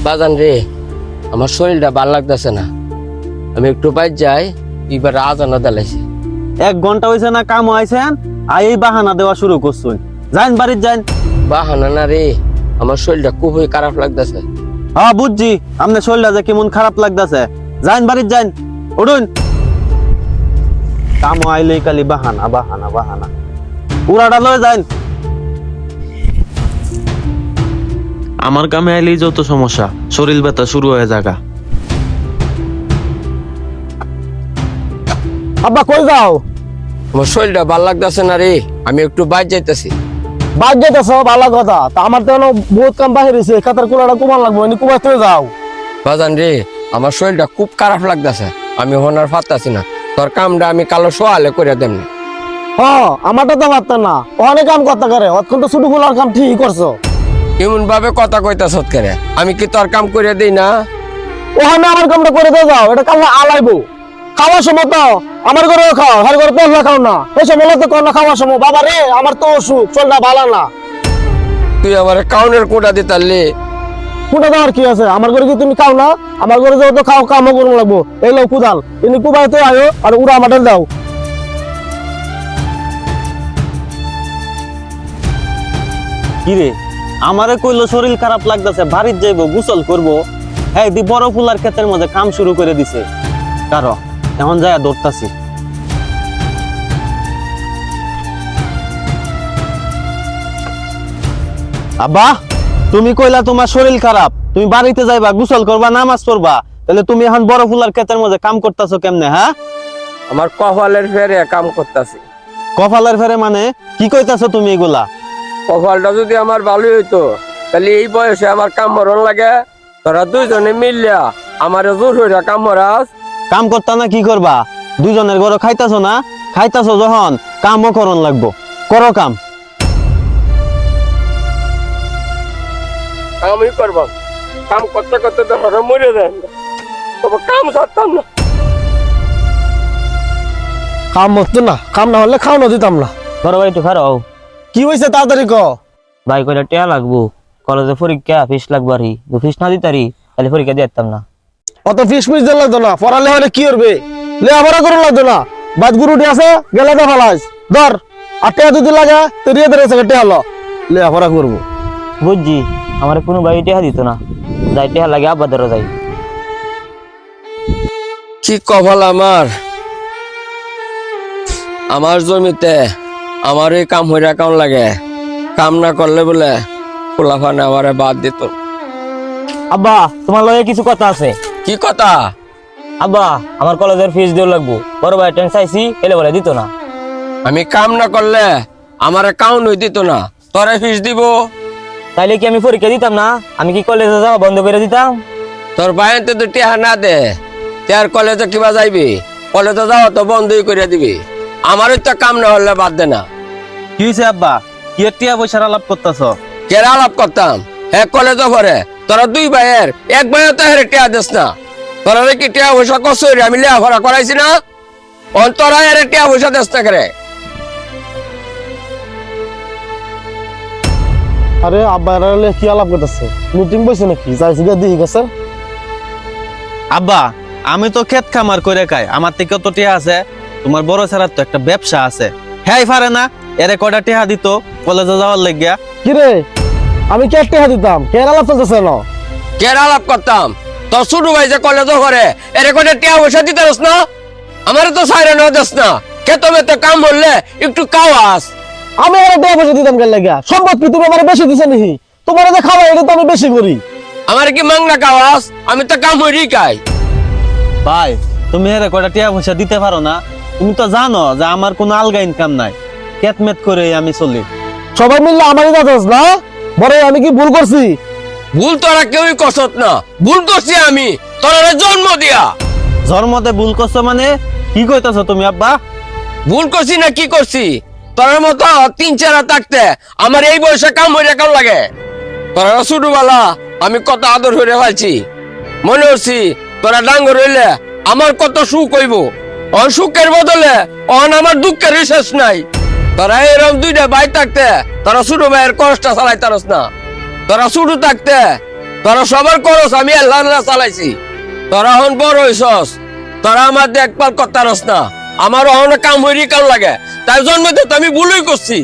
বাজান রে, আমার শরীরটা ভাল লাগতেছে না। আমি একটু বাইর যাই, এবার আজানো দালাইছে। 1 ঘন্টা হয়েছে না কাম হয়েছেন, আর এই বাহানা দেওয়া শুরু করছেন। যাইন বাড়ির যাইন। বাহানা না রে, আমার শরীরটা খুবই খারাপ লাগতেছে। হ্যাঁ বুঝছি, আপনার শরীরটা যে কেমন খারাপ লাগতেছে। যাইন বাড়ির যাইন, উঠুন। কাম আইলেই খালি বাহানা বাহানা বাহানা। পুরাটা লয়ে যাইন। আমার কামে আইলেই যত সমস্যা, শরীর ব্যথা শুরু হয়ে যাগা। আব্বা কই যাও? আমার শরীরটা ভাল লাগতেছে না রে, আমি একটু বাইর যাইতেছি। বাদ যেতেছ ভালো কথা, তা আমার তো এখনো বহুত কাম বাহির হয়েছে, খাতার কুলাটা কুমার লাগবো, এনে কুমার তুই যাও। বাজান রে, আমার শরীরটা খুব খারাপ লাগতেছে, আমি হনার পারতাছি না। তোর কামটা আমি কালো সোয়ালে করে দেমনি। হ্যাঁ আমারটা তো পারতাম না, অনেক কাম করতে করে, অতক্ষণ তো শুধু কুলার কাম ঠিকই করছো। এমন ভাবে কথা কইতাছ করে, আমি কি তোর কাম করে দেই না? ওখানে আমার কামটা করে দিয়ে যাও, এটা কাল আলাইবো। খাওয়ার সময় তো আমার ঘরেও খাও, হর ঘরে পেছলা খাও না, এই সময় তো কর না খাওয়ার সময়। বাবা রে, আমার তো অসুখ, চলটা ভালো না। তুই আমার কাউনের কোটা দিতালি। কোনটা দেওয়ার কি আছে? আমার ঘরে কি তুমি খাও না? আমার ঘরে যাও তো খাও, কামও করুন লাগবো। এই লো কুদাল, তুমি কুবাই তো আয়ো, আর উড়া আমাদের দাও। কিরে, আমারে কইলো শরীর খারাপ লাগতেছে, বাড়ির যাইবো, গোসল করবো। হ্যাঁ দি বড় ফুলার ক্ষেতের মধ্যে কাম শুরু করে দিছে। কারো এখন যায় দৌড়তাছি। আব্বা, তুমি কইলা তোমার শরীর খারাপ, তুমি বাড়িতে যাইবা, গোসল করবা, নামাজ পড়বা, তাহলে তুমি এখন বড় ফুলার ক্ষেতের মধ্যে কাম করতেছো কেমনে? হ্যাঁ, আমার কপালের ফেরে কাম করতেছি। কপালের ফেরে মানে কি কইতাছো তুমি এগুলা? কপালটা যদি আমার ভালোই হইতো, তাহলে এই বয়সে আমার কাম মরণ লাগে। তোরা দুইজনে মিললিয়া আমার জোর হইরা কাম মরাস। কাম করতা না কি করবা? দুজনের ঘরে খাইতাছো না, খাইতাছো যখন কামও করন লাগবো। করো কাম। কামই করব, কাম করতে করতে তো হঠাৎ মরে যায়, তবে কাম ছাড়তাম না। কাম হতো না, কাম না হলে খাওয়ানো দিতাম না। বড় ভাই একটু খারাও। কি হয়েছে তাড়াতাড়ি ক। ভাই কয়টা টেয়া লাগবো, কলেজে পরীক্ষা, ফিস লাগবারি। ফিস না দিতারি তাহলে পরীক্ষা দিতাম না। অত ফিস ফিস দিতে লাগতো না, পড়ালে হলে কি করবে? লেখাপড়া করুন লাগতো না, বাদ গুরুটি আছে গেলে তো ফালাইস ধর। আর টেয়া যদি লাগে তো রিয়ে ধরে টেয়া হলো, লেখাপড়া করবো। বুঝছি, আমার কোনো ভাই টেহা দিত না, যাই টেহা লাগে আব্বা ধরো যাই। কি কপাল আমার, আমার জমিতে আমার এই কাম হইরা কাম লাগে। কাম না করলে বলে পোলাফানে আমারে বাদ দিত। আব্বা, তোমার লগে কিছু কথা আছে। কি কথা? আব্বা, আমার কলেজের ফিস দিও লাগবো। বড় ভাই টেন চাইছি, এলে বলে দিত না। আমি কাম না করলে আমারে কাউন হই দিত না, তোরে ফিস দিব। তাইলে কি আমি পরীক্ষা দিতাম না? আমি কি কলেজে যাওয়া বন্ধ করে দিতাম? তোর বাইনতে তো টিহা না দে, তার কলেজে কিবা যাইবি? কলেজে যাওয়া তো বন্ধই করে দিবি। আমারও তো কাম না হলে বাদ দে না। কি হয়েছে আব্বা, কি টিয়া পয়সার আলাপ করতেছ? কেরা আলাপ করতাম? হ্যাঁ কলেজে পড়ে তোরা 2 ভাইয়ের 1 ভাইও তো হেরে টিয়া দিস না। তোরা কি টিয়া পয়সা কসই আমি লেখাপড়া করাইছি না? অন্তরা হেরে টিয়া পয়সা দিস না করে। আরে আব্বা এরা কি আলাপ করতেছে? মিটিং বসে নাকি? যাইছি গিয়ে দিই গেছে। আব্বা, আমি তো ক্ষেত খামার করে খাই, আমার থেকে কত টিয়া আছে। তোমার বড় ছেলের তো একটা ব্যবসা আছে, হ্যাঁ পারে না এরে কয়টা টিহা দিত কলেজে যাওয়ার লাগিয়া। কি রে, আমি কে টেহা দিতাম? কে আলাপ চলতেছে না? কেরা আলাপ করতাম? তোর ছোট ভাই যে কলেজে পড়ে এরে কোটা টিয়া পয়সা দিতে রস না? আমারে তো সাইরে না দিস না। খেতো মেতে কাম বললে একটু কাওয়াস। আমি আর টেহা পয়সা দিতাম কেন লাগা? সম্পদ কি তুমি আমার বেশি দিছে নাকি? তোমার যে খাওয়া এটা তো আমি বেশি করি। আমার কি মাংনা কাওয়াস? আমি তো কাম হইরি খাই। ভাই, তুমি এরে কয়টা টিয়া পয়সা দিতে পারো না? তুমি তো জানো যে আমার কোনো আলগা ইনকাম নাই, ক্ষেত মেত করে আমি চলি। সবাই মিললে আমারই দাদাস না? বড় আমি কি ভুল করছি? ভুল তোরা কেউই কসত না, ভুল করছি আমি তোরা জন্ম দিয়া। জন্মতে ভুল করছো মানে কি কইতাছো তুমি আব্বা? ভুল করছি না কি করছি? তোর মতো 3-4 থাকতে আমার এই বয়সে কাম হইরে কাম লাগে। তোরা ছোটবেলা আমি কত আদর হইরে পাইছি, মনে হচ্ছি তোরা ডাঙ্গর হইলে আমার কত সুখ হইব। অন সুখের বদলে অন আমার দুঃখের শেষ নাই। তোরা এরকম 2টা ভাই থাকতে তোরা ছোট ভাইয়ের কষ্ট চালাইতারস না। তোরা ছোট থাকতে তোরা সবার করস, আমি আল্লাহ আল্লাহ চালাইছি। তোরা হন বড় হইছস, তোরা আমার দেখভাল করতারস না। আমার অহন কাম হইরি কাম লাগে, তাই জন্মতে তো আমি ভুলই করছি।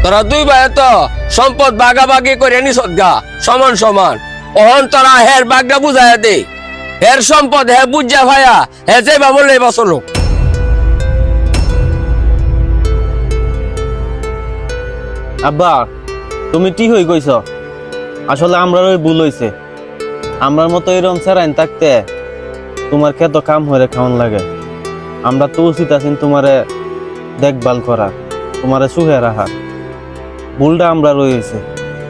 তোরা দুই ভাই তো সম্পদ ভাগাভাগি করে নিস গা সমান সমান। অহন তোরা হের বাগটা বুঝাইয়া দে, হের সম্পদ হে বুঝা ভাইয়া হে যে বাবলে বসল। আব্বা তুমি ঠিক হয়ে কইছ, আসলে আমরার ওই ভুল হইছে। আমরার মতো এরকম সেরাইন থাকতে তোমার খেত কাম হয়ে খাওয়ান লাগে। আমরা তো উচিত আছেন তোমারে দেখভাল করা, তোমারে সুখে রাখা। ভুলটা আমরা রয়েছে,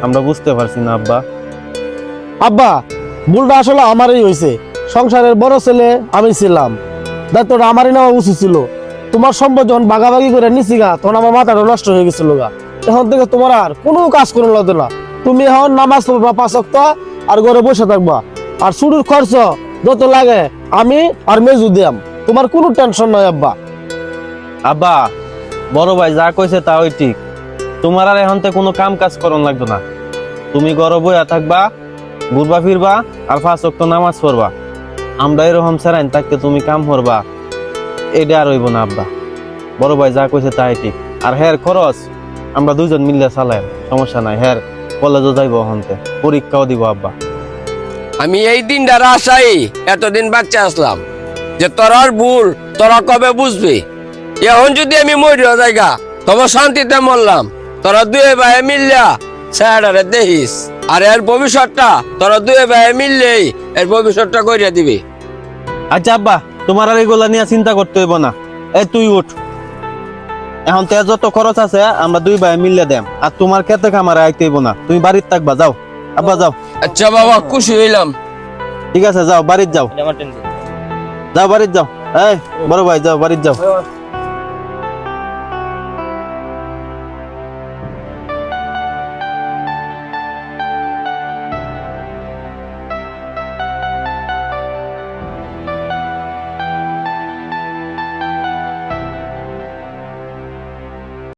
আমরা বুঝতে পারছি না আব্বা। আব্বা ভুলটা আসলে আমারই হয়েছে। সংসারের বড় ছেলে আমি ছিলাম, দায়িত্বটা আমারই নেওয়া উচিত ছিল। তোমার সম্পদ যখন ভাগাভাগি করে নিছি গা, তখন আমার মাথাটা নষ্ট হয়ে গেছিল গা। এখন থেকে তোমার আর কোনো কাজ করো লাগতো না। তুমি এখন নামাজ পড়বা 5 ওয়াক্ত, আর ঘরে বসে থাকবা। আর শুরুর খরচ যত লাগে আমি আর মেজু দিয়াম, তোমার কোনো টেনশন নাই আব্বা। আব্বা বড় ভাই যা কইছে তা ওই ঠিক। তোমার আর এখন থেকে কোনো কাম কাজ করন লাগতো না। তুমি ঘরে বইয়া থাকবা, ঘুরবা ফিরবা, আর 5 ওয়াক্ত নামাজ পড়বা। আমরা এরকম সেরাইন থাকতে তুমি কাম করবা, এটা আর হইব না আব্বা। বড় ভাই যা কইছে তাই ঠিক। আর হের খরচ আমরা দুইজন মিললে চালাই, সমস্যা নাই। হের কলেজও যাইব, হন্তে পরীক্ষাও দিব আব্বা। আমি এই দিনটার আশাই এতদিন বাচ্চা আসলাম যে তোরার ভুল তোরা কবে বুঝবি। এখন যদি আমি মরিয়া জায়গা তোমার শান্তিতে মরলাম, তোরা দুয়ে ভাই মিললা স্যারে দেখিস। আর এর ভবিষ্যৎটা তোরা দুয়ে ভাই মিললেই এর ভবিষ্যৎটা করিয়া দিবি। আচ্ছা আব্বা, তোমার আর এগুলা নিয়ে চিন্তা করতে হইব না। এই তুই উঠ, এখন তে যত খরচ আছে আমরা দুই ভাই মিললে দেম। আর তোমার খেতে খামারে আইতে হইব না, তুমি বাড়িতে থাকবা। যাও আব্বা যাও। আচ্ছা বাবা, খুশি হইলাম। ঠিক আছে যাও, বাড়িতে যাও, যাও বাড়িতে যাও। এই বড় ভাই যাও, বাড়িতে যাও।